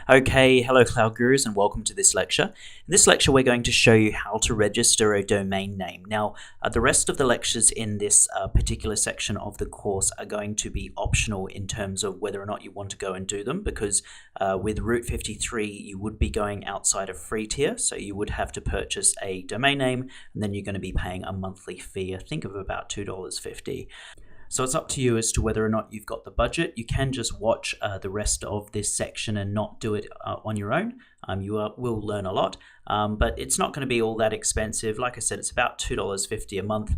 Okay, hello Cloud Gurus and welcome to this lecture. In this lecture we're going to show you how to register a domain name. Now the rest of the lectures in this particular section of the course are going to be optional in terms of whether or not you want to go and do them, because with Route 53 you would be going outside of free tier, so you would have to purchase a domain name and then you're going to be paying a monthly fee, I think of about $2.50. So it's up to you as to whether or not you've got the budget. You can just watch the rest of this section and not do it on your own. You will learn a lot, but it's not going to be all that expensive. Like I said, it's about $2.50 a month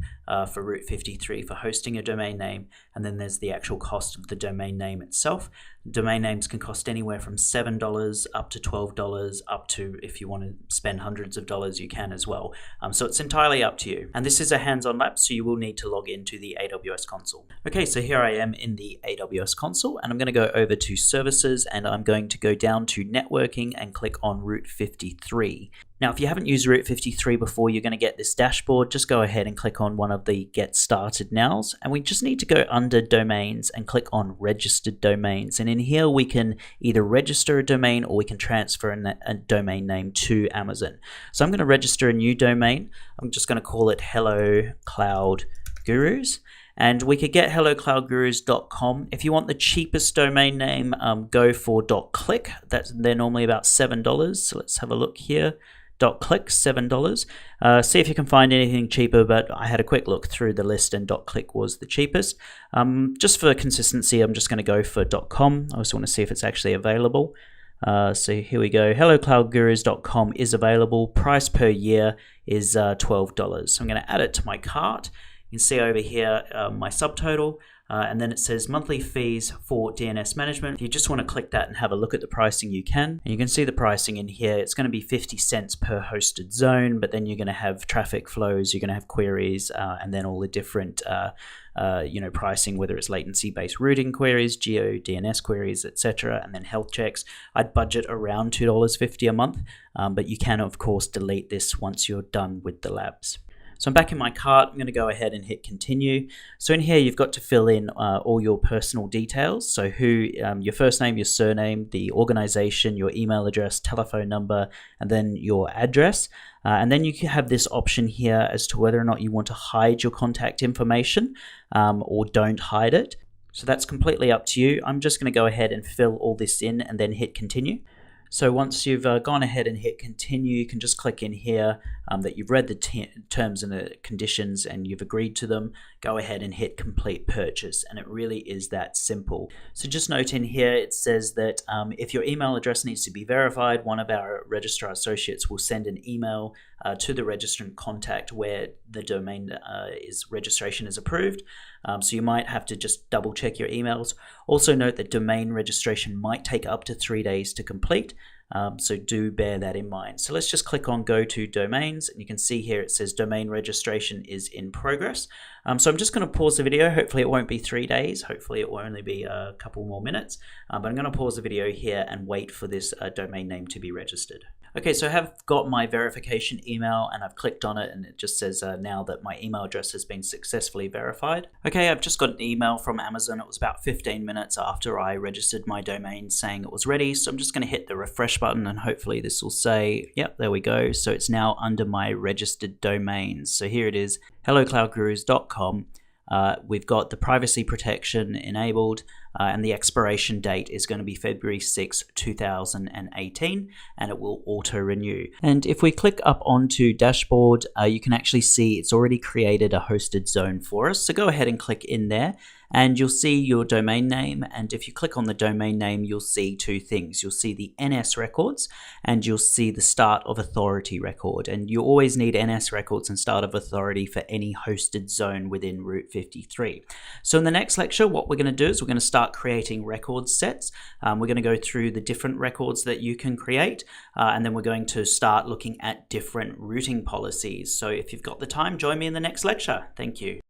for Route 53 for hosting a domain name, and then there's the actual cost of the domain name itself. Domain names can cost anywhere from $7 up to $12, up to, if you want to spend hundreds of dollars, you can as well. So it's entirely up to you. And this is a hands-on lab, so you will need to log into the AWS console. Okay, so here I am in the AWS console, and I'm going to go over to services, and I'm going to go down to networking and click on Route 53. Now, if you haven't used Route 53 before, you're going to get this dashboard. Just go ahead and click on one of the Get Started Nows, and we just need to go under Domains and click on Registered Domains. And in here, we can either register a domain or we can transfer a domain name to Amazon. So I'm going to register a new domain. I'm just going to call it Hello Cloud Gurus. And we could get hellocloudgurus.com. If you want the cheapest domain name, go for .click. They're normally about $7. So let's have a look here. .click, $7. See if you can find anything cheaper, but I had a quick look through the list and .click was the cheapest. Just for consistency, I'm just going to go for .com. I also want to see if it's actually available. So here we go. hellocloudgurus.com is available. Price per year is $12. So I'm going to add it to my cart. You can see over here my subtotal, and then it says monthly fees for DNS management. If you just want to click that and have a look at the pricing, you can. And you can see the pricing in here. It's going to be 50 cents per hosted zone, but then you're going to have traffic flows, you're going to have queries, and then all the different pricing, whether it's latency-based routing queries, geo DNS queries, etc., and then health checks. I'd budget around $2.50 a month, but you can, of course, delete this once you're done with the labs. So I'm back in my cart. I'm going to go ahead and hit continue. So in here, you've got to fill in all your personal details. So your first name, your surname, the organization, your email address, telephone number, and then your address. And then you can have this option here as to whether or not you want to hide your contact information or don't hide it. So that's completely up to you. I'm just going to go ahead and fill all this in and then hit continue. So once you've gone ahead and hit continue, you can just click in here that you've read the terms and the conditions and you've agreed to them. Go ahead and hit complete purchase, and it really is that simple. So just note in here, it says that if your email address needs to be verified, one of our registrar associates will send an email to the registrant contact where the domain registration is approved. So you might have to just double check your emails. Also note that domain registration might take up to 3 days to complete. So do bear that in mind. So let's just click on go to domains, and you can see here it says domain registration is in progress. So I'm just going to pause the video. Hopefully it won't be 3 days. Hopefully it will only be a couple more minutes. But I'm going to pause the video here and wait for this domain name to be registered. Okay, so I have got my verification email and I've clicked on it, and it just says now that my email address has been successfully verified. Okay, I've just got an email from Amazon. It was about 15 minutes after I registered my domain saying it was ready. So I'm just going to hit the refresh button and hopefully this will say, yep, there we go. So it's now under my registered domains. So here it is, hellocloudgurus.com. We've got the privacy protection enabled, and the expiration date is going to be February 6, 2018, and it will auto renew. And if we click up onto dashboard, you can actually see it's already created a hosted zone for us. So go ahead and click in there and you'll see your domain name. And if you click on the domain name, you'll see two things. You'll see the NS records and you'll see the start of authority record. And you always need NS records and start of authority for any hosted zone within Route 53. So in the next lecture, what we're going to do is we're going to start creating record sets. We're going to go through the different records that you can create, and then we're going to start looking at different routing policies. So if you've got the time, join me in the next lecture. Thank you.